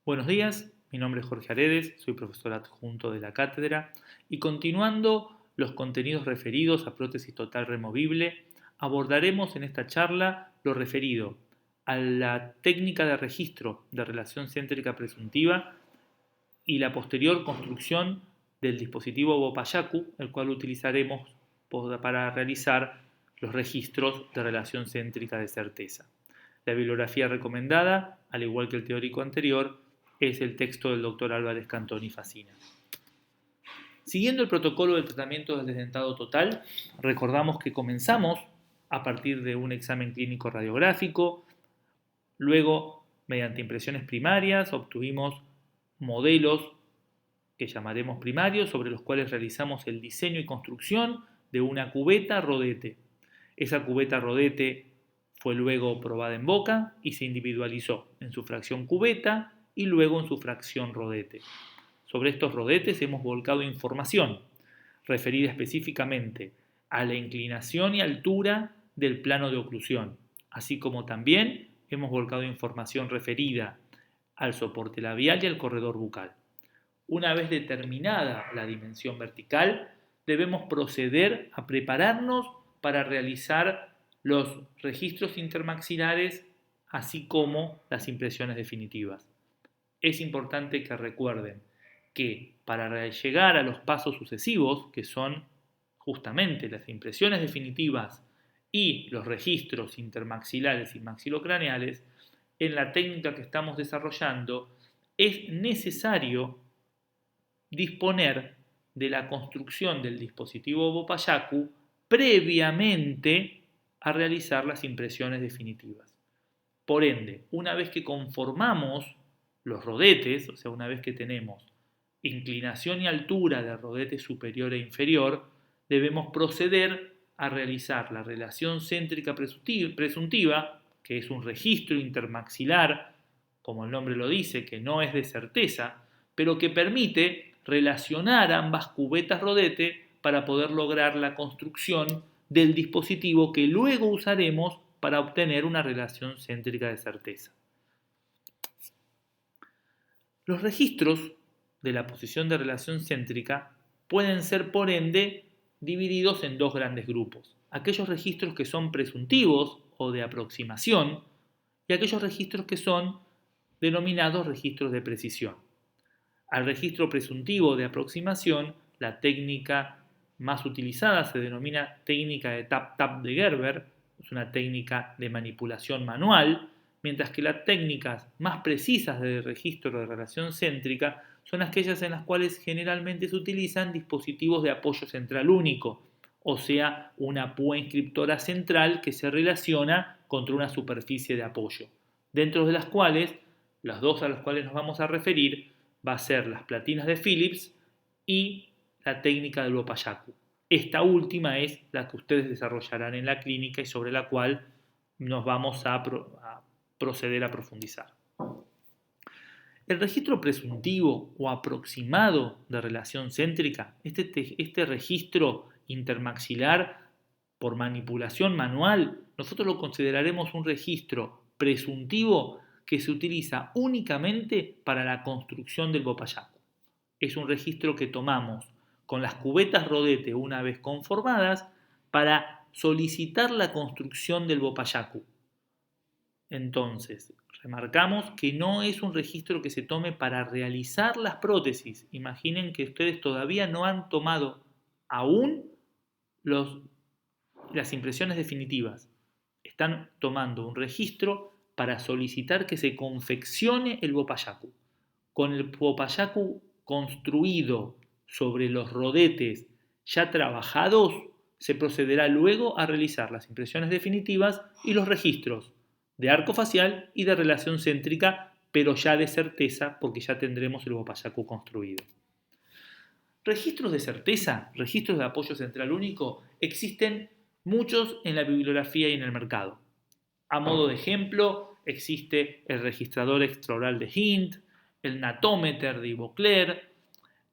Buenos días, mi nombre es Jorge Aredes, soy profesor adjunto de la cátedra y continuando los contenidos referidos a prótesis total removible, abordaremos en esta charla lo referido a la técnica de registro de relación céntrica presuntiva y la posterior construcción del dispositivo Bopayaku, el cual utilizaremos para realizar los registros de relación céntrica de certeza. La bibliografía recomendada, al igual que el teórico anterior, es el texto del doctor Álvarez Cantoni Facina. Siguiendo el protocolo del tratamiento del desdentado total, recordamos que comenzamos a partir de un examen clínico radiográfico, luego, mediante impresiones primarias, obtuvimos modelos que llamaremos primarios, sobre los cuales realizamos el diseño y construcción de una cubeta rodete. Esa cubeta rodete fue luego probada en boca y se individualizó en su fracción cubeta y luego en su fracción rodete. Sobre estos rodetes hemos volcado información referida específicamente a la inclinación y altura del plano de oclusión, así como también hemos volcado información referida al soporte labial y al corredor bucal. Una vez determinada la dimensión vertical, debemos proceder a prepararnos para realizar los registros intermaxilares, así como las impresiones definitivas. Es importante que recuerden que para llegar a los pasos sucesivos, que son justamente las impresiones definitivas y los registros intermaxilares y maxilocraneales, en la técnica que estamos desarrollando es necesario disponer de la construcción del dispositivo Bopayaku previamente a realizar las impresiones definitivas. Por ende, una vez que conformamos los rodetes, o sea, una vez que tenemos inclinación y altura de rodete superior e inferior, debemos proceder a realizar la relación céntrica presuntiva, que es un registro intermaxilar, como el nombre lo dice, que no es de certeza, pero que permite relacionar ambas cubetas rodete para poder lograr la construcción del dispositivo que luego usaremos para obtener una relación céntrica de certeza. Los registros de la posición de relación céntrica pueden ser, por ende, divididos en dos grandes grupos. Aquellos registros que son presuntivos o de aproximación y aquellos registros que son denominados registros de precisión. Al registro presuntivo de aproximación, la técnica más utilizada se denomina técnica de tap-tap de Gerber, es una técnica de manipulación manual, mientras que las técnicas más precisas de registro de relación céntrica son aquellas en las cuales generalmente se utilizan dispositivos de apoyo central único, o sea, una púa inscriptora central que se relaciona contra una superficie de apoyo, dentro de las cuales, las dos a las cuales nos vamos a referir, va a ser las platinas de Phillips y la técnica del Bopayaku. Esta última es la que ustedes desarrollarán en la clínica y sobre la cual nos vamos a proceder a profundizar. El registro presuntivo o aproximado de relación céntrica, este registro intermaxilar por manipulación manual, nosotros lo consideraremos un registro presuntivo que se utiliza únicamente para la construcción del Bopayaku. Es un registro que tomamos con las cubetas rodete una vez conformadas para solicitar la construcción del Bopayaku. Entonces, remarcamos que no es un registro que se tome para realizar las prótesis. Imaginen que ustedes todavía no han tomado aún las impresiones definitivas. Están tomando un registro para solicitar que se confeccione el Bopayaku. Con el Bopayaku construido sobre los rodetes ya trabajados, se procederá luego a realizar las impresiones definitivas y los registros de arco facial y de relación céntrica, pero ya de certeza porque ya tendremos el Bopayaku construido. Registros de certeza, registros de apoyo central único, existen muchos en la bibliografía y en el mercado. A modo de ejemplo, existe el registrador extraoral de Hint, el Natometer de Ivocler.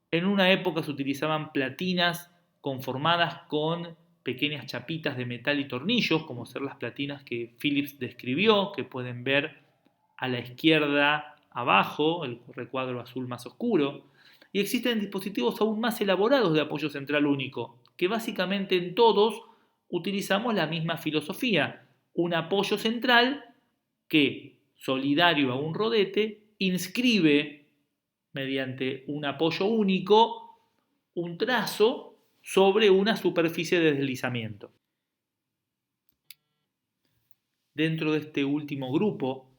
En una época se utilizaban platinas conformadas con pequeñas chapitas de metal y tornillos, como ser las platinas que Phillips describió, que pueden ver a la izquierda abajo, el recuadro azul más oscuro, y existen dispositivos aún más elaborados de apoyo central único, que básicamente en todos utilizamos la misma filosofía, un apoyo central que, solidario a un rodete, inscribe mediante un apoyo único un trazo sobre una superficie de deslizamiento. Dentro de este último grupo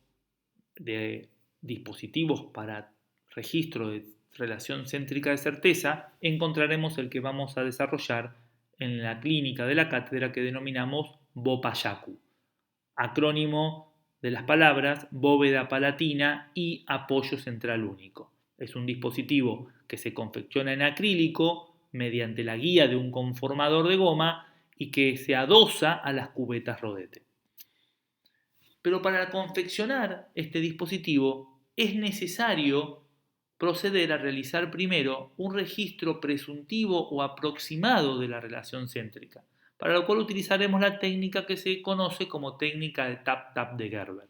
de dispositivos para registro de relación céntrica de certeza, encontraremos el que vamos a desarrollar en la clínica de la cátedra que denominamos BOPAYACU, acrónimo de las palabras bóveda palatina y apoyo central único. Es un dispositivo que se confecciona en acrílico mediante la guía de un conformador de goma y que se adosa a las cubetas rodete. Pero para confeccionar este dispositivo es necesario proceder a realizar primero un registro presuntivo o aproximado de la relación céntrica, para lo cual utilizaremos la técnica que se conoce como técnica de tap-tap de Gerber.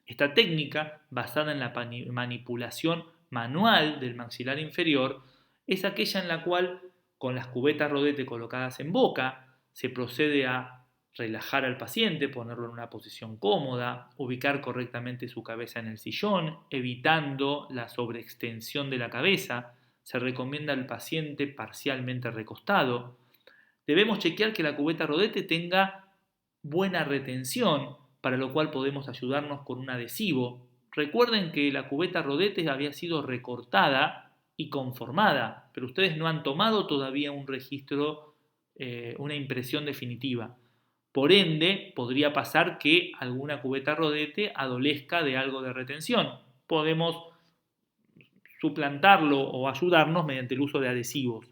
Esta técnica, basada en la manipulación manual del maxilar inferior, es aquella en la cual, con las cubetas rodete colocadas en boca, se procede a relajar al paciente, ponerlo en una posición cómoda, ubicar correctamente su cabeza en el sillón, evitando la sobreextensión de la cabeza. Se recomienda al paciente parcialmente recostado. Debemos chequear que la cubeta rodete tenga buena retención, para lo cual podemos ayudarnos con un adhesivo. Recuerden que la cubeta rodete había sido recortada y conformada, pero ustedes no han tomado todavía un registro, una impresión definitiva. Por ende, podría pasar que alguna cubeta rodete adolezca de algo de retención. Podemos suplantarlo o ayudarnos mediante el uso de adhesivos.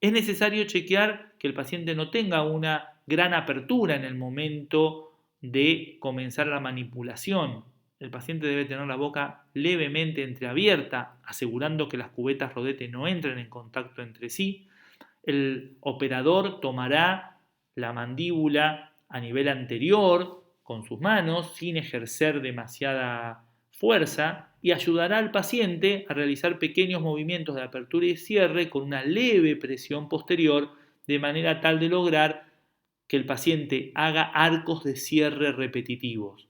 Es necesario chequear que el paciente no tenga una gran apertura en el momento de comenzar la manipulación. El paciente debe tener la boca levemente entreabierta, asegurando que las cubetas rodete no entren en contacto entre sí. El operador tomará la mandíbula a nivel anterior con sus manos sin ejercer demasiada fuerza y ayudará al paciente a realizar pequeños movimientos de apertura y cierre con una leve presión posterior, de manera tal de lograr que el paciente haga arcos de cierre repetitivos.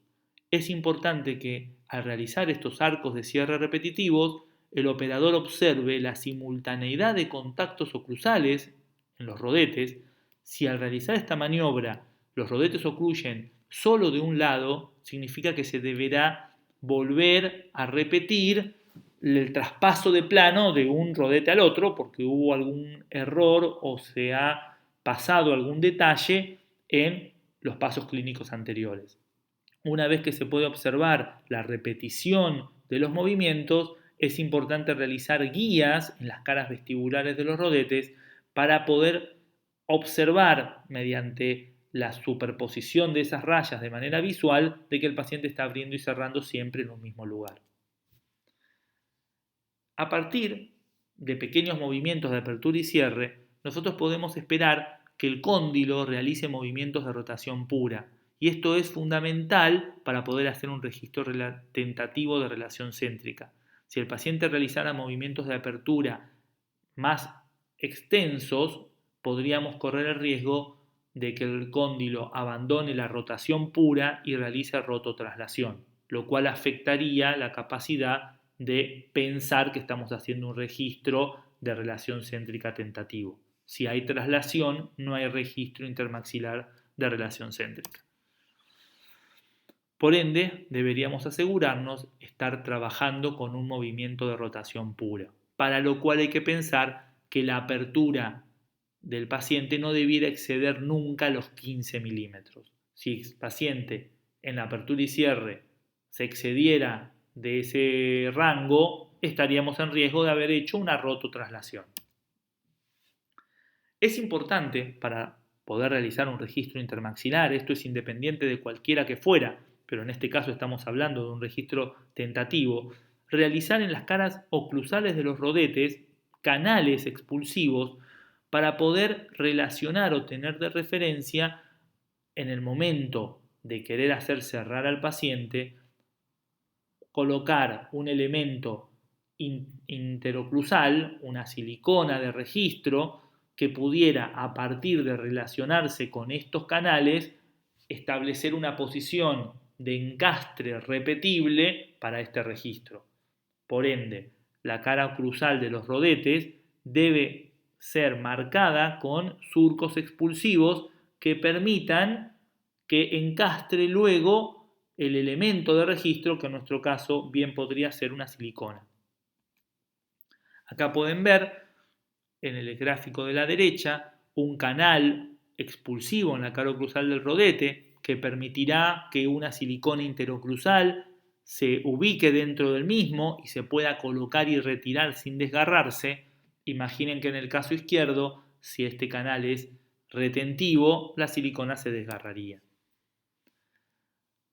Es importante que al realizar estos arcos de cierre repetitivos, el operador observe la simultaneidad de contactos oclusales en los rodetes. Si al realizar esta maniobra los rodetes ocluyen solo de un lado, significa que se deberá volver a repetir el traspaso de plano de un rodete al otro porque hubo algún error o se ha pasado algún detalle en los pasos clínicos anteriores. Una vez que se puede observar la repetición de los movimientos, es importante realizar guías en las caras vestibulares de los rodetes para poder observar mediante la superposición de esas rayas de manera visual de que el paciente está abriendo y cerrando siempre en un mismo lugar. A partir de pequeños movimientos de apertura y cierre, nosotros podemos esperar que el cóndilo realice movimientos de rotación pura, y esto es fundamental para poder hacer un registro tentativo de relación céntrica. Si el paciente realizara movimientos de apertura más extensos, podríamos correr el riesgo de que el cóndilo abandone la rotación pura y realice rototraslación, lo cual afectaría la capacidad de pensar que estamos haciendo un registro de relación céntrica tentativo. Si hay traslación, no hay registro intermaxilar de relación céntrica. Por ende, deberíamos asegurarnos estar trabajando con un movimiento de rotación pura, para lo cual hay que pensar que la apertura del paciente no debiera exceder nunca los 15 milímetros. Si el paciente en la apertura y cierre se excediera de ese rango, estaríamos en riesgo de haber hecho una rototraslación. Es importante para poder realizar un registro intermaxilar, esto es independiente de cualquiera que fuera, pero en este caso estamos hablando de un registro tentativo, realizar en las caras oclusales de los rodetes canales expulsivos para poder relacionar o tener de referencia en el momento de querer hacer cerrar al paciente colocar un elemento interoclusal, una silicona de registro, que pudiera, a partir de relacionarse con estos canales, establecer una posición de encastre repetible para este registro. Por ende, la cara oclusal de los rodetes debe ser marcada con surcos expulsivos que permitan que encastre luego el elemento de registro, que en nuestro caso bien podría ser una silicona. Acá pueden ver en el gráfico de la derecha un canal expulsivo en la cara oclusal del rodete que permitirá que una silicona interoclusal se ubique dentro del mismo y se pueda colocar y retirar sin desgarrarse. Imaginen que en el caso izquierdo, si este canal es retentivo, la silicona se desgarraría.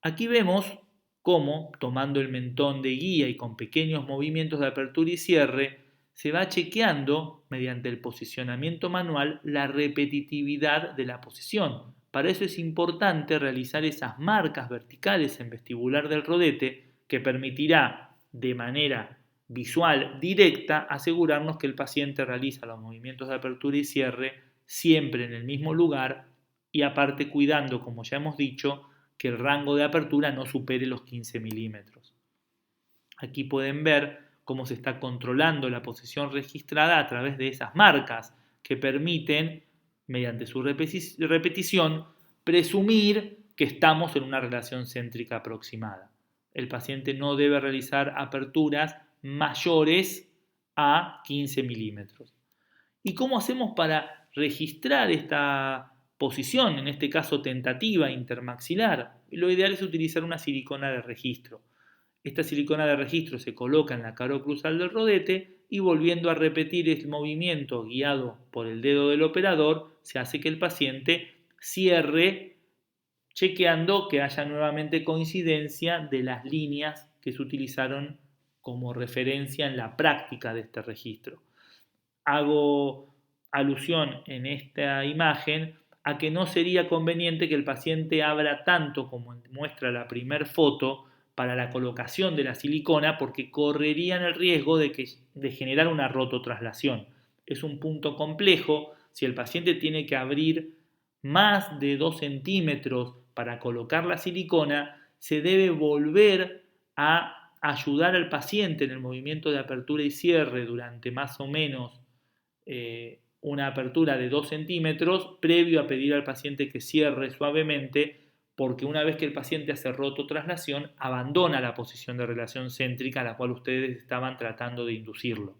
Aquí vemos cómo, tomando el mentón de guía y con pequeños movimientos de apertura y cierre, se va chequeando, mediante el posicionamiento manual, la repetitividad de la posición. Para eso es importante realizar esas marcas verticales en vestibular del rodete que permitirá, de manera visual directa, asegurarnos que el paciente realiza los movimientos de apertura y cierre siempre en el mismo lugar y aparte cuidando, como ya hemos dicho, que el rango de apertura no supere los 15 milímetros. Aquí pueden ver cómo se está controlando la posición registrada a través de esas marcas que permiten, mediante su repetición, presumir que estamos en una relación céntrica aproximada. El paciente no debe realizar aperturas mayores a 15 milímetros. ¿Y cómo hacemos para registrar esta posición, en este caso tentativa intermaxilar? Lo ideal es utilizar una silicona de registro. Esta silicona de registro se coloca en la cara oclusal del rodete y volviendo a repetir el movimiento guiado por el dedo del operador, se hace que el paciente cierre, chequeando que haya nuevamente coincidencia de las líneas que se utilizaron como referencia en la práctica de este registro. Hago alusión en esta imagen a que no sería conveniente que el paciente abra tanto como muestra la primera foto para la colocación de la silicona, porque correrían el riesgo de generar una rototraslación. Es un punto complejo. Si el paciente tiene que abrir más de 2 centímetros para colocar la silicona, se debe volver a ayudar al paciente en el movimiento de apertura y cierre durante más o menos una apertura de 2 centímetros, previo a pedir al paciente que cierre suavemente, porque una vez que el paciente hace rototraslación, abandona la posición de relación céntrica a la cual ustedes estaban tratando de inducirlo.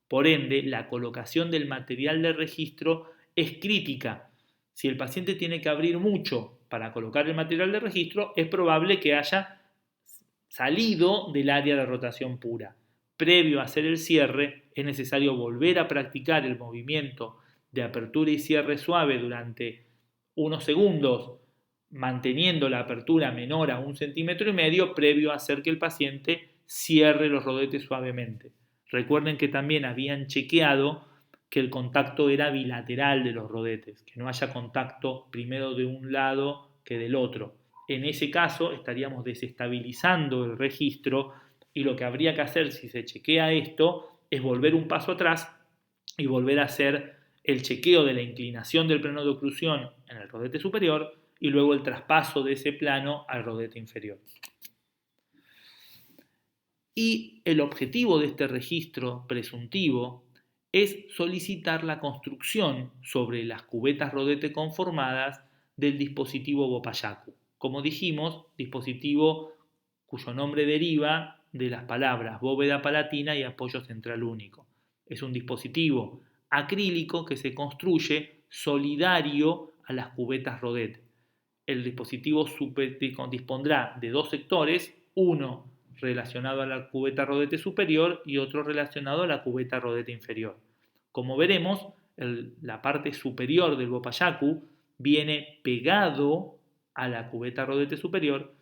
Por ende, la colocación del material de registro es crítica. Si el paciente tiene que abrir mucho para colocar el material de registro, es probable que haya salido del área de rotación pura. Previo a hacer el cierre, es necesario volver a practicar el movimiento de apertura y cierre suave durante unos segundos, manteniendo la apertura menor a 1,5 centímetros, previo a hacer que el paciente cierre los rodetes suavemente. Recuerden que también habían chequeado que el contacto era bilateral de los rodetes, que no haya contacto primero de un lado que del otro. En ese caso estaríamos desestabilizando el registro y lo que habría que hacer si se chequea esto es volver un paso atrás y volver a hacer el chequeo de la inclinación del plano de oclusión en el rodete superior y luego el traspaso de ese plano al rodete inferior. Y el objetivo de este registro presuntivo es solicitar la construcción sobre las cubetas rodete conformadas del dispositivo Bopayacu. Como dijimos, dispositivo cuyo nombre deriva de las palabras bóveda palatina y apoyo central único. Es un dispositivo acrílico que se construye solidario a las cubetas rodete. El dispositivo dispondrá de 2 sectores, uno relacionado a la cubeta rodete superior y otro relacionado a la cubeta rodete inferior. Como veremos, la parte superior del Bopayacu viene pegado a la cubeta rodete superior,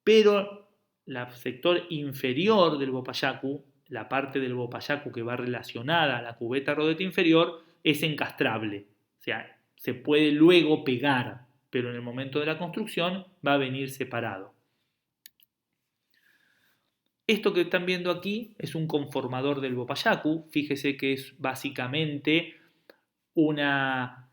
pero el sector inferior del Bopayacu, la parte del Bopayacu que va relacionada a la cubeta rodete inferior, es encastrable, o sea, se puede luego pegar, pero en el momento de la construcción va a venir separado. Esto que están viendo aquí es un conformador del Bopayaku. Fíjese que es básicamente una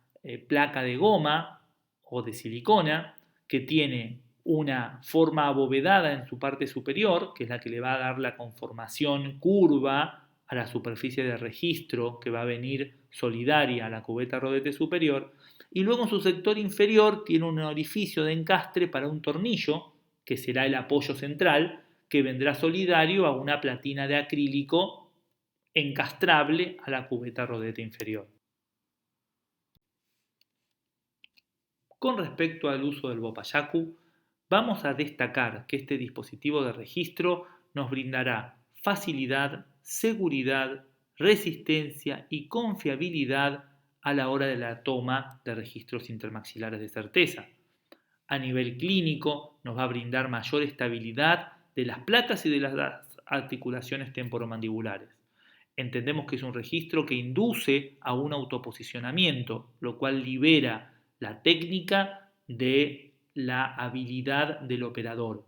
placa de goma o de silicona que tiene una forma abovedada en su parte superior, que es la que le va a dar la conformación curva a la superficie de registro que va a venir solidaria a la cubeta rodete superior, y luego en su sector inferior tiene un orificio de encastre para un tornillo, que será el apoyo central, que vendrá solidario a una platina de acrílico encastrable a la cubeta rodete inferior. Con respecto al uso del Bopayaku, vamos a destacar que este dispositivo de registro nos brindará facilidad, seguridad, resistencia y confiabilidad a la hora de la toma de registros intermaxilares de certeza. A nivel clínico, nos va a brindar mayor estabilidad de las placas y de las articulaciones temporomandibulares. Entendemos que es un registro que induce a un autoposicionamiento, lo cual libera la técnica de la habilidad del operador.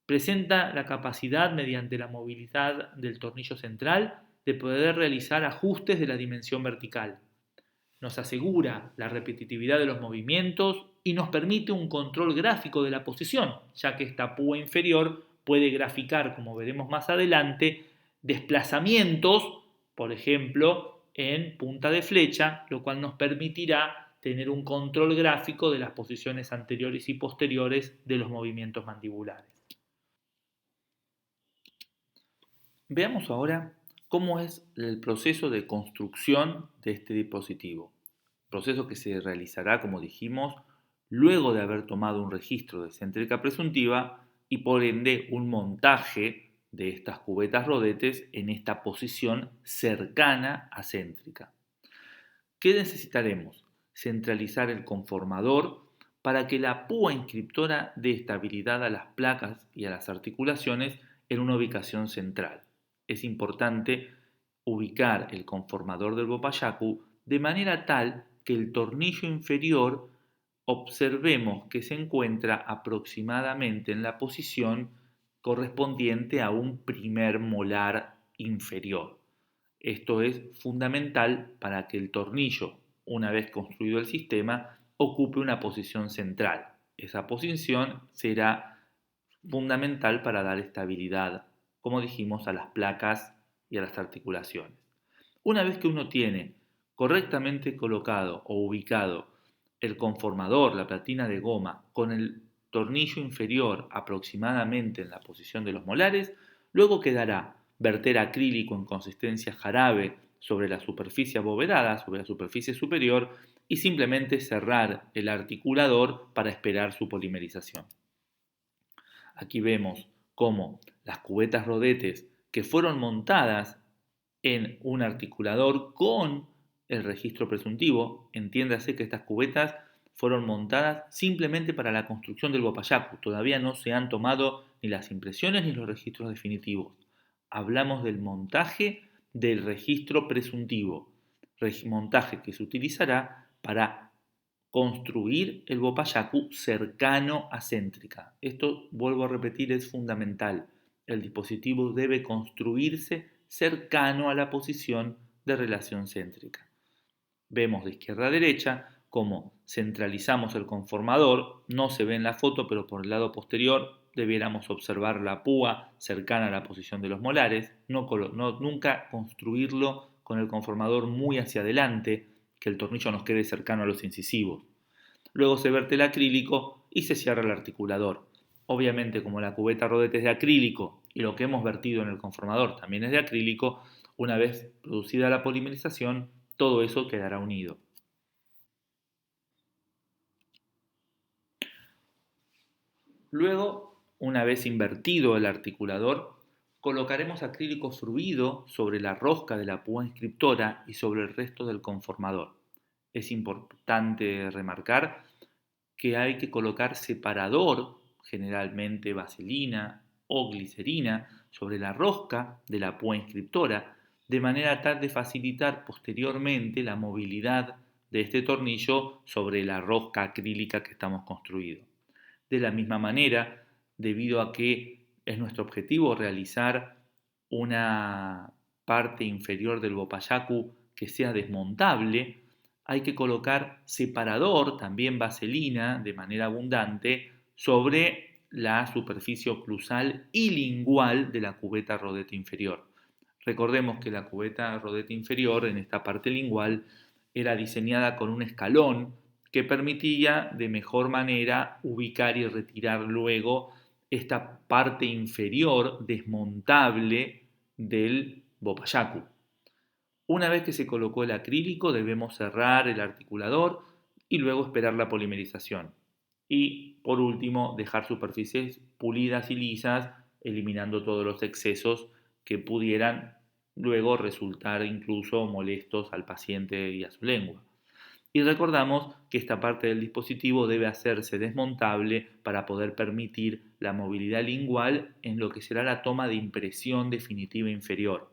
Presenta la capacidad, mediante la movilidad del tornillo central, de poder realizar ajustes de la dimensión vertical. Nos asegura la repetitividad de los movimientos y nos permite un control gráfico de la posición, ya que esta púa inferior puede graficar, como veremos más adelante, desplazamientos, por ejemplo, en punta de flecha, lo cual nos permitirá tener un control gráfico de las posiciones anteriores y posteriores de los movimientos mandibulares. Veamos ahora cómo es el proceso de construcción de este dispositivo. Proceso que se realizará, como dijimos, luego de haber tomado un registro de céntrica presuntiva y por ende un montaje de estas cubetas rodetes en esta posición cercana a céntrica. ¿Qué necesitaremos? Centralizar el conformador para que la púa inscriptora dé estabilidad a las placas y a las articulaciones en una ubicación central. Es importante ubicar el conformador del Bopayaku de manera tal que el tornillo inferior observemos que se encuentra aproximadamente en la posición correspondiente a un primer molar inferior. Esto es fundamental para que el tornillo, una vez construido el sistema, ocupe una posición central. Esa posición será fundamental para dar estabilidad, como dijimos, a las placas y a las articulaciones. Una vez que uno tiene correctamente colocado o ubicado el conformador, la platina de goma, con el tornillo inferior aproximadamente en la posición de los molares, luego quedará verter acrílico en consistencia jarabe sobre la superficie abovedada, sobre la superficie superior, y simplemente cerrar el articulador para esperar su polimerización. Aquí vemos cómo las cubetas rodetes que fueron montadas en un articulador con el registro presuntivo, entiéndase que estas cubetas fueron montadas simplemente para la construcción del Bopayaku, todavía no se han tomado ni las impresiones ni los registros definitivos. Hablamos del montaje del registro presuntivo, montaje que se utilizará para construir el Bopayaku cercano a céntrica. Esto, vuelvo a repetir, es fundamental. El dispositivo debe construirse cercano a la posición de relación céntrica. Vemos de izquierda a derecha cómo centralizamos el conformador, no se ve en la foto, pero por el lado posterior debiéramos observar la púa cercana a la posición de los molares, nunca construirlo con el conformador muy hacia adelante, que el tornillo nos quede cercano a los incisivos. Luego se verte el acrílico y se cierra el articulador. Obviamente, como la cubeta rodete es de acrílico y lo que hemos vertido en el conformador también es de acrílico, una vez producida la polimerización, todo eso quedará unido. Luego, una vez invertido el articulador, colocaremos acrílico fluido sobre la rosca de la púa inscriptora y sobre el resto del conformador. Es importante remarcar que hay que colocar separador, generalmente vaselina o glicerina, sobre la rosca de la púa inscriptora, de manera tal de facilitar posteriormente la movilidad de este tornillo sobre la rosca acrílica que estamos construyendo. De la misma manera, debido a que es nuestro objetivo realizar una parte inferior del bopayacu que sea desmontable, hay que colocar separador, también vaselina, de manera abundante, sobre la superficie oclusal y lingual de la cubeta rodete inferior. Recordemos que la cubeta rodete inferior, en esta parte lingual, era diseñada con un escalón que permitía de mejor manera ubicar y retirar luego esta parte inferior desmontable del bopayacu. Una vez que se colocó el acrílico, debemos cerrar el articulador y luego esperar la polimerización. Y por último, dejar superficies pulidas y lisas, eliminando todos los excesos que pudieran luego resultar incluso molestos al paciente y a su lengua. Y recordamos que esta parte del dispositivo debe hacerse desmontable para poder permitir la movilidad lingual en lo que será la toma de impresión definitiva inferior,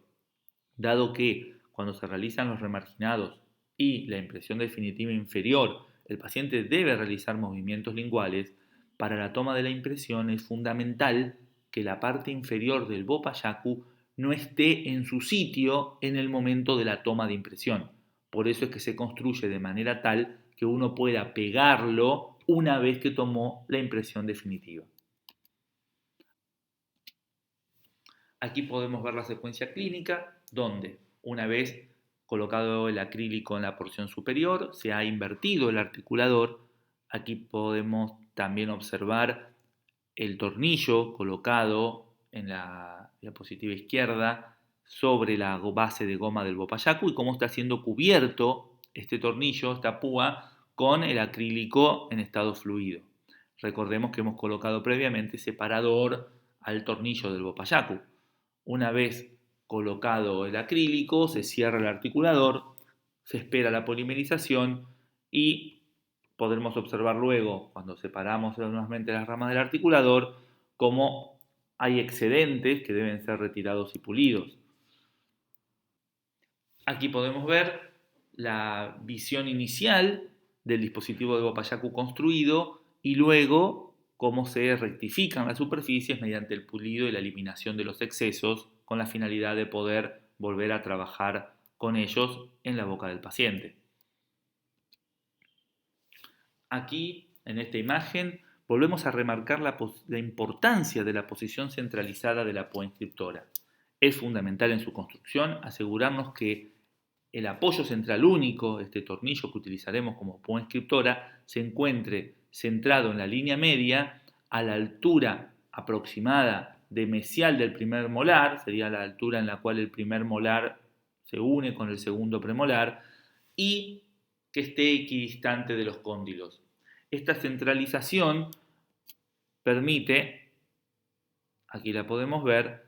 dado que cuando se realizan los remarginados y la impresión definitiva inferior, el paciente debe realizar movimientos linguales. Para la toma de la impresión es fundamental que la parte inferior del bopayacu no esté en su sitio en el momento de la toma de impresión. Por eso es que se construye de manera tal que uno pueda pegarlo una vez que tomó la impresión definitiva. Aquí podemos ver la secuencia clínica, donde una vez colocado el acrílico en la porción superior, se ha invertido el articulador. Aquí podemos también observar el tornillo colocado en la diapositiva izquierda sobre la base de goma del bopayacu y cómo está siendo cubierto este tornillo, esta púa, con el acrílico en estado fluido. Recordemos que hemos colocado previamente separador al tornillo del bopayacu. Una vez colocado el acrílico, se cierra el articulador, se espera la polimerización y podremos observar luego, cuando separamos nuevamente las ramas del articulador, cómo hay excedentes que deben ser retirados y pulidos. Aquí podemos ver la visión inicial del dispositivo de bopayacu construido y luego cómo se rectifican las superficies mediante el pulido y la eliminación de los excesos con la finalidad de poder volver a trabajar con ellos en la boca del paciente. Aquí, en esta imagen, volvemos a remarcar la importancia de la posición centralizada de la púa inscriptora. Es fundamental en su construcción asegurarnos que el apoyo central único, este tornillo que utilizaremos como púa inscriptora, se encuentre centrado en la línea media a la altura aproximada de mesial del primer molar, sería la altura en la cual el primer molar se une con el segundo premolar, y que esté equidistante de los cóndilos. Esta centralización permite, aquí la podemos ver,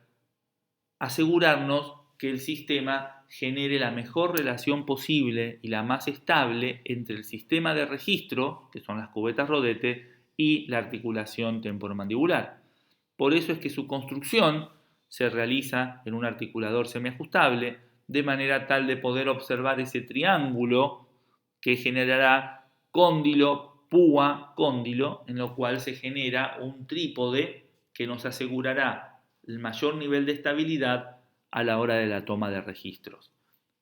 asegurarnos que el sistema genere la mejor relación posible y la más estable entre el sistema de registro, que son las cubetas rodete, y la articulación temporomandibular. Por eso es que su construcción se realiza en un articulador semiajustable, de manera tal de poder observar ese triángulo que generará cóndilo, púa, cóndilo, en lo cual se genera un trípode que nos asegurará el mayor nivel de estabilidad a la hora de la toma de registros.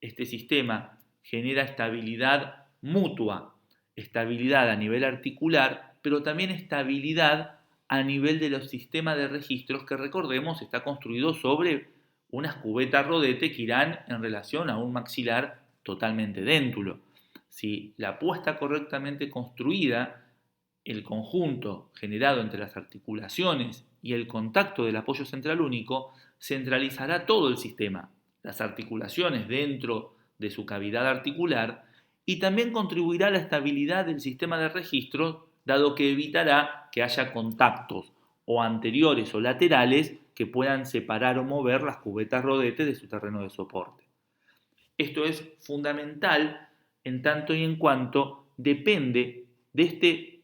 Este sistema genera estabilidad mutua, estabilidad a nivel articular, pero también estabilidad a nivel de los sistemas de registros que, recordemos, está construido sobre unas cubetas rodete que irán en relación a un maxilar totalmente déntulo. Si la púa está correctamente construida, el conjunto generado entre las articulaciones y el contacto del apoyo central único centralizará todo el sistema, las articulaciones dentro de su cavidad articular, y también contribuirá a la estabilidad del sistema de registro, dado que evitará que haya contactos o anteriores o laterales que puedan separar o mover las cubetas rodete de su terreno de soporte. Esto es fundamental en tanto y en cuanto depende de este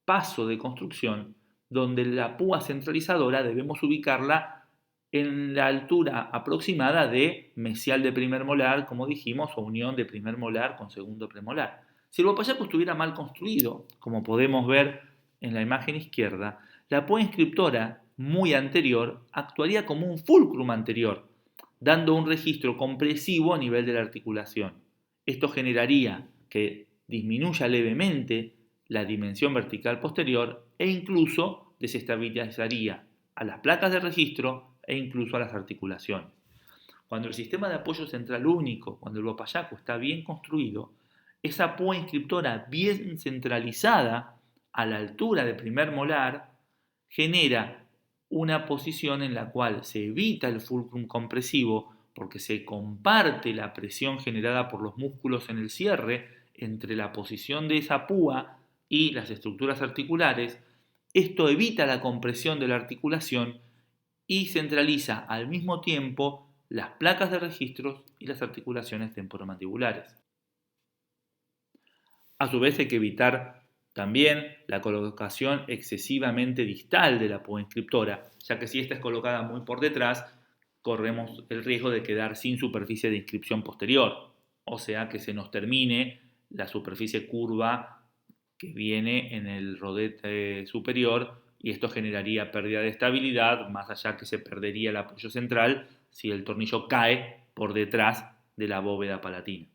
paso de construcción, donde la púa centralizadora debemos ubicarla en la altura aproximada de mesial de primer molar, como dijimos, o unión de primer molar con segundo premolar. Si el bopayacu estuviera mal construido, como podemos ver en la imagen izquierda, la púa inscriptora muy anterior actuaría como un fulcrum anterior, dando un registro compresivo a nivel de la articulación. Esto generaría que disminuya levemente la dimensión vertical posterior e incluso desestabilizaría a las placas de registro e incluso a las articulaciones. Cuando el sistema de apoyo central único, cuando el Bopayacu está bien construido, esa púa inscriptora bien centralizada a la altura del primer molar genera una posición en la cual se evita el fulcrum compresivo porque se comparte la presión generada por los músculos en el cierre entre la posición de esa púa y las estructuras articulares. Esto evita la compresión de la articulación y centraliza al mismo tiempo las placas de registros y las articulaciones temporomandibulares. A su vez hay que evitar también la colocación excesivamente distal de la púa inscriptora, ya que si esta es colocada muy por detrás, corremos el riesgo de quedar sin superficie de inscripción posterior, o sea que se nos termine la superficie curva que viene en el rodete superior y esto generaría pérdida de estabilidad, más allá que se perdería el apoyo central si el tornillo cae por detrás de la bóveda palatina.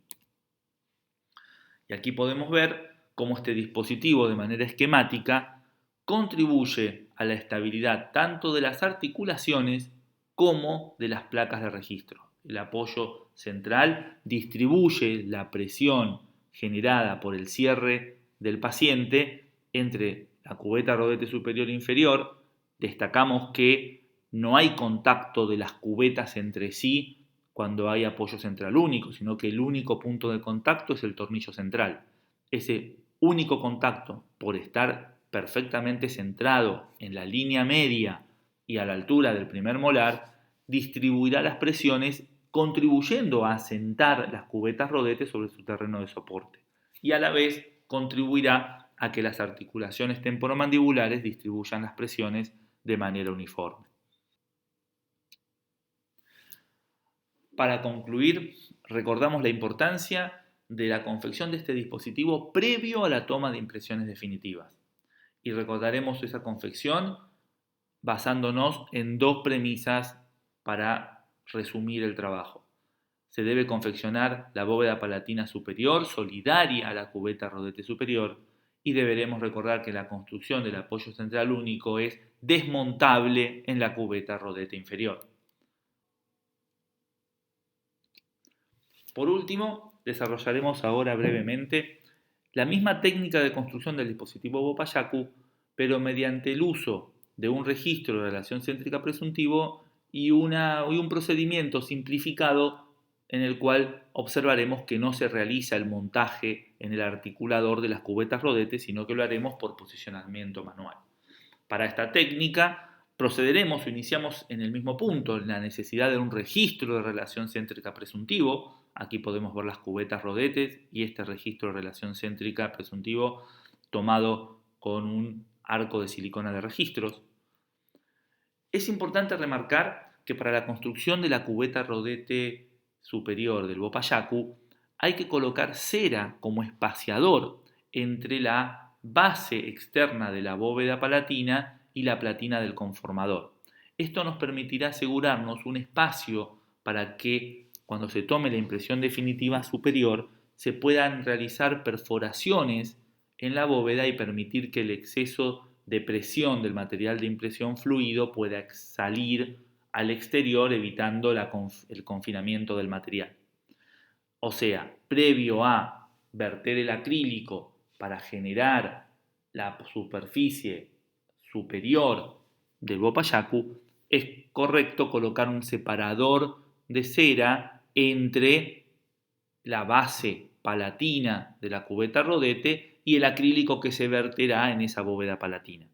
Y aquí podemos ver cómo este dispositivo de manera esquemática contribuye a la estabilidad tanto de las articulaciones como de las placas de registro. El apoyo central distribuye la presión generada por el cierre del paciente entre la cubeta rodete superior e inferior. Destacamos que no hay contacto de las cubetas entre sí cuando hay apoyo central único, sino que el único punto de contacto es el tornillo central. Ese único contacto, por estar perfectamente centrado en la línea media y a la altura del primer molar, distribuirá las presiones contribuyendo a asentar las cubetas rodete sobre su terreno de soporte y a la vez contribuirá a que las articulaciones temporomandibulares distribuyan las presiones de manera uniforme. Para concluir, recordamos la importancia de la confección de este dispositivo previo a la toma de impresiones definitivas. Y recordaremos esa confección basándonos en dos premisas para resumir el trabajo. Se debe confeccionar la bóveda palatina superior solidaria a la cubeta rodete superior y deberemos recordar que la construcción del apoyo central único es desmontable en la cubeta rodete inferior. Por último, desarrollaremos ahora brevemente la misma técnica de construcción del dispositivo Bopayacu, pero mediante el uso de un registro de relación céntrica presuntivo y un procedimiento simplificado en el cual observaremos que no se realiza el montaje en el articulador de las cubetas rodete, sino que lo haremos por posicionamiento manual. Para esta técnica procederemos o iniciamos en el mismo punto, en la necesidad de un registro de relación céntrica presuntivo. Aquí podemos ver las cubetas rodetes y este registro de relación céntrica presuntivo tomado con un arco de silicona de registros. Es importante remarcar que para la construcción de la cubeta rodete superior del Bopayacu hay que colocar cera como espaciador entre la base externa de la bóveda palatina y la platina del conformador. Esto nos permitirá asegurarnos un espacio para que cuando se tome la impresión definitiva superior se puedan realizar perforaciones en la bóveda y permitir que el exceso de presión del material de impresión fluido pueda salir al exterior evitando el confinamiento del material. O sea, previo a verter el acrílico para generar la superficie superior del Bopayacu, es correcto colocar un separador de cera entre la base palatina de la cubeta rodete y el acrílico que se verterá en esa bóveda palatina.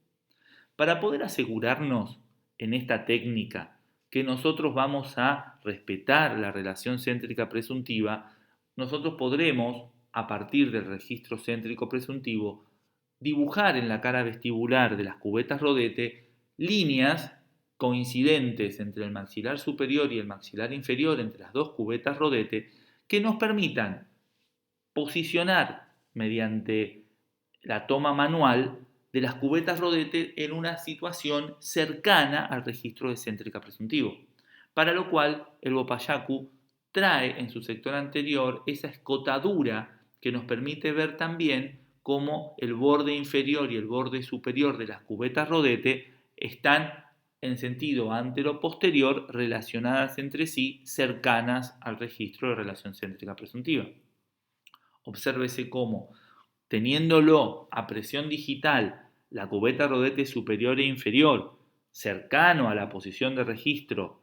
Para poder asegurarnos en esta técnica que nosotros vamos a respetar la relación céntrica presuntiva, nosotros podremos, a partir del registro céntrico presuntivo, dibujar en la cara vestibular de las cubetas rodete líneas coincidentes entre el maxilar superior y el maxilar inferior, entre las dos cubetas rodete, que nos permitan posicionar mediante la toma manual de las cubetas rodete en una situación cercana al registro de céntrica presuntivo, para lo cual el Wopayacu trae en su sector anterior esa escotadura que nos permite ver también cómo el borde inferior y el borde superior de las cubetas rodete están en sentido antero-posterior relacionadas entre sí, cercanas al registro de relación céntrica presuntiva. Obsérvese cómo, teniéndolo a presión digital, la cubeta rodete superior e inferior, cercano a la posición de registro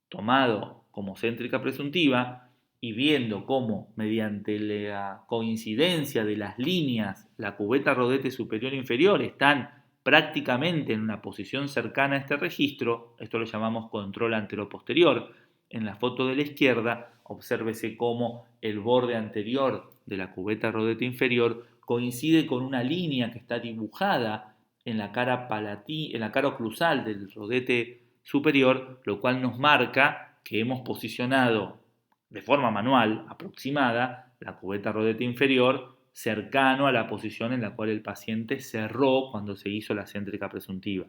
tomado como céntrica presuntiva, y viendo cómo, mediante la coincidencia de las líneas, la cubeta rodete superior e inferior están prácticamente en una posición cercana a este registro, esto lo llamamos control antero-posterior. En la foto de la izquierda, obsérvese cómo el borde anterior de la cubeta rodete inferior coincide con una línea que está dibujada en la cara en la cara oclusal del rodete superior, lo cual nos marca que hemos posicionado de forma manual, aproximada, la cubeta rodete inferior cercano a la posición en la cual el paciente cerró cuando se hizo la céntrica presuntiva.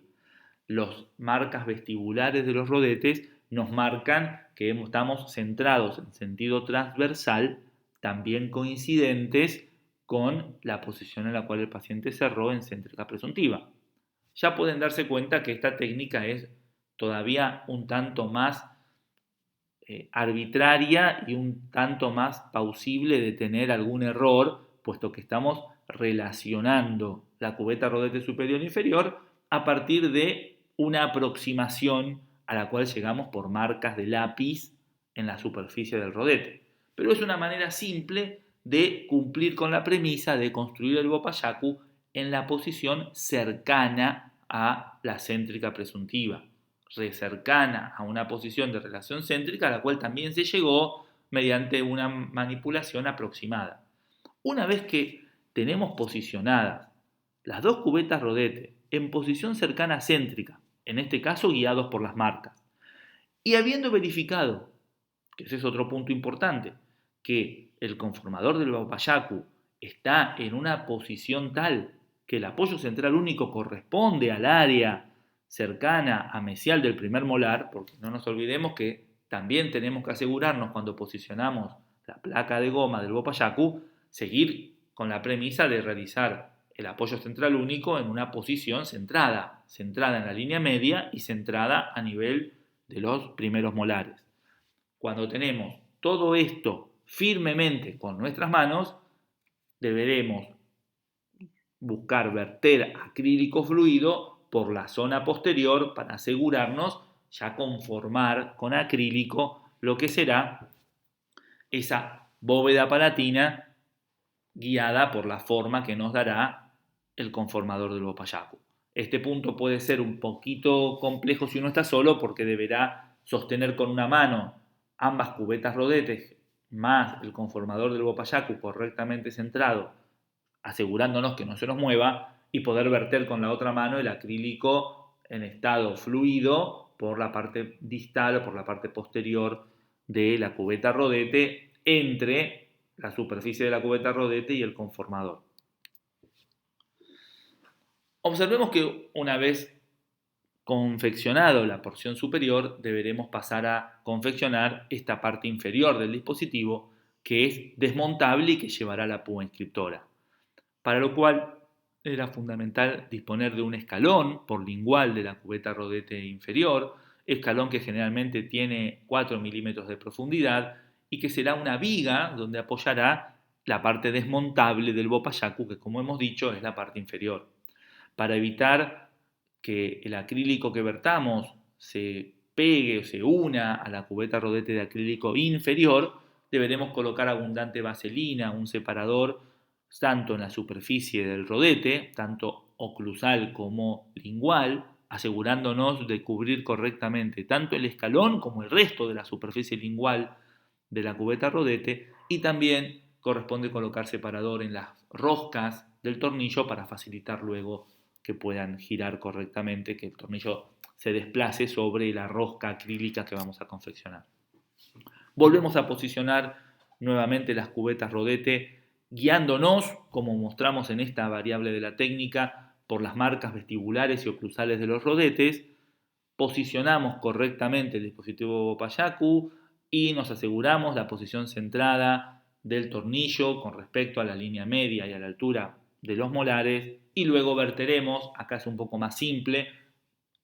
Las marcas vestibulares de los rodetes nos marcan que estamos centrados en sentido transversal, también coincidentes con la posición en la cual el paciente cerró en céntrica presuntiva. Ya pueden darse cuenta que esta técnica es todavía un tanto más arbitraria y un tanto más plausible de tener algún error, puesto que estamos relacionando la cubeta rodete superior e inferior a partir de una aproximación a la cual llegamos por marcas de lápiz en la superficie del rodete. Pero es una manera simple de cumplir con la premisa de construir el Wopayacu en la posición cercana a la céntrica presuntiva, cercana a una posición de relación céntrica a la cual también se llegó mediante una manipulación aproximada. Una vez que tenemos posicionadas las dos cubetas rodete en posición cercana céntrica, en este caso guiados por las marcas, y habiendo verificado, que ese es otro punto importante, que el conformador del Wopayacu está en una posición tal que el apoyo central único corresponde al área cercana a mesial del primer molar, porque no nos olvidemos que también tenemos que asegurarnos cuando posicionamos la placa de goma del Wopayacu, seguir con la premisa de realizar el apoyo central único en una posición centrada en la línea media y centrada a nivel de los primeros molares. Cuando tenemos todo esto firmemente con nuestras manos, deberemos buscar verter acrílico fluido por la zona posterior para asegurarnos ya conformar con acrílico lo que será esa bóveda palatina guiada por la forma que nos dará el conformador del Wopayacu. Este punto puede ser un poquito complejo si uno está solo porque deberá sostener con una mano ambas cubetas rodetes más el conformador del Wopayacu correctamente centrado, asegurándonos que no se nos mueva, y poder verter con la otra mano el acrílico en estado fluido por la parte distal o por la parte posterior de la cubeta rodete entre la superficie de la cubeta rodete y el conformador. Observemos que una vez confeccionado la porción superior, deberemos pasar a confeccionar esta parte inferior del dispositivo, que es desmontable y que llevará la púa inscriptora, para lo cual era fundamental disponer de un escalón por lingual de la cubeta rodete inferior, escalón que generalmente tiene 4 milímetros de profundidad y que será una viga donde apoyará la parte desmontable del Wopayacu, que como hemos dicho es la parte inferior. Para evitar que el acrílico que vertamos se pegue o se una a la cubeta rodete de acrílico inferior, deberemos colocar abundante vaselina, un separador, tanto en la superficie del rodete, tanto oclusal como lingual, asegurándonos de cubrir correctamente tanto el escalón como el resto de la superficie lingual de la cubeta rodete, y también corresponde colocar separador en las roscas del tornillo para facilitar luego que puedan girar correctamente, que el tornillo se desplace sobre la rosca acrílica que vamos a confeccionar. Volvemos a posicionar nuevamente las cubetas rodete, guiándonos, como mostramos en esta variable de la técnica, por las marcas vestibulares y oclusales de los rodetes, posicionamos correctamente el dispositivo Bopayaku y nos aseguramos la posición centrada del tornillo con respecto a la línea media y a la altura de los molares, y luego verteremos, acá es un poco más simple,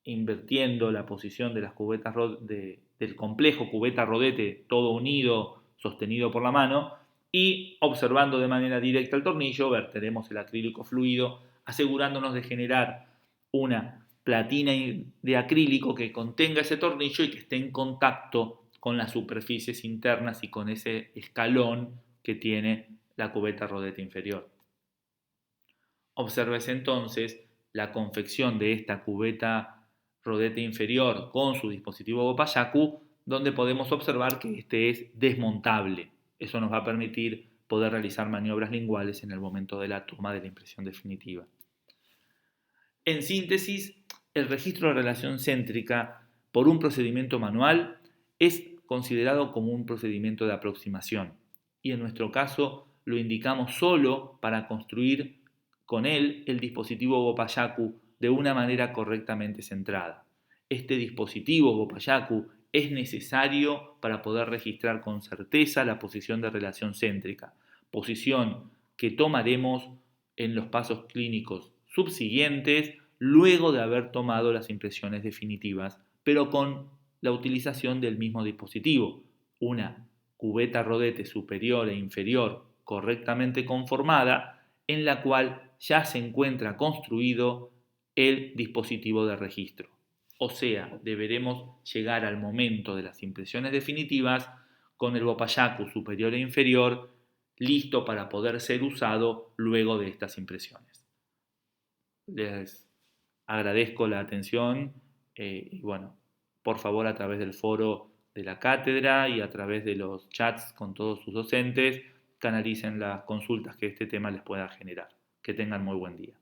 invirtiendo la posición de las cubetas del complejo cubeta-rodete todo unido, sostenido por la mano, y observando de manera directa el tornillo, verteremos el acrílico fluido, asegurándonos de generar una platina de acrílico que contenga ese tornillo y que esté en contacto con las superficies internas y con ese escalón que tiene la cubeta rodete inferior. Observes entonces la confección de esta cubeta rodete inferior con su dispositivo Bopayaku, donde podemos observar que este es desmontable. Eso nos va a permitir poder realizar maniobras linguales en el momento de la toma de la impresión definitiva. En síntesis, el registro de relación céntrica por un procedimiento manual es considerado como un procedimiento de aproximación, y en nuestro caso lo indicamos solo para construir con él el dispositivo Bopayaku de una manera correctamente centrada. Este dispositivo Bopayaku es necesario para poder registrar con certeza la posición de relación céntrica, posición que tomaremos en los pasos clínicos subsiguientes luego de haber tomado las impresiones definitivas, pero con la utilización del mismo dispositivo, una cubeta rodete superior e inferior correctamente conformada, en la cual ya se encuentra construido el dispositivo de registro. O sea, deberemos llegar al momento de las impresiones definitivas con el Bopayaku superior e inferior listo para poder ser usado luego de estas impresiones. Les agradezco la atención y bueno, por favor a través del foro de la cátedra y a través de los chats con todos sus docentes, canalicen las consultas que este tema les pueda generar. Que tengan muy buen día.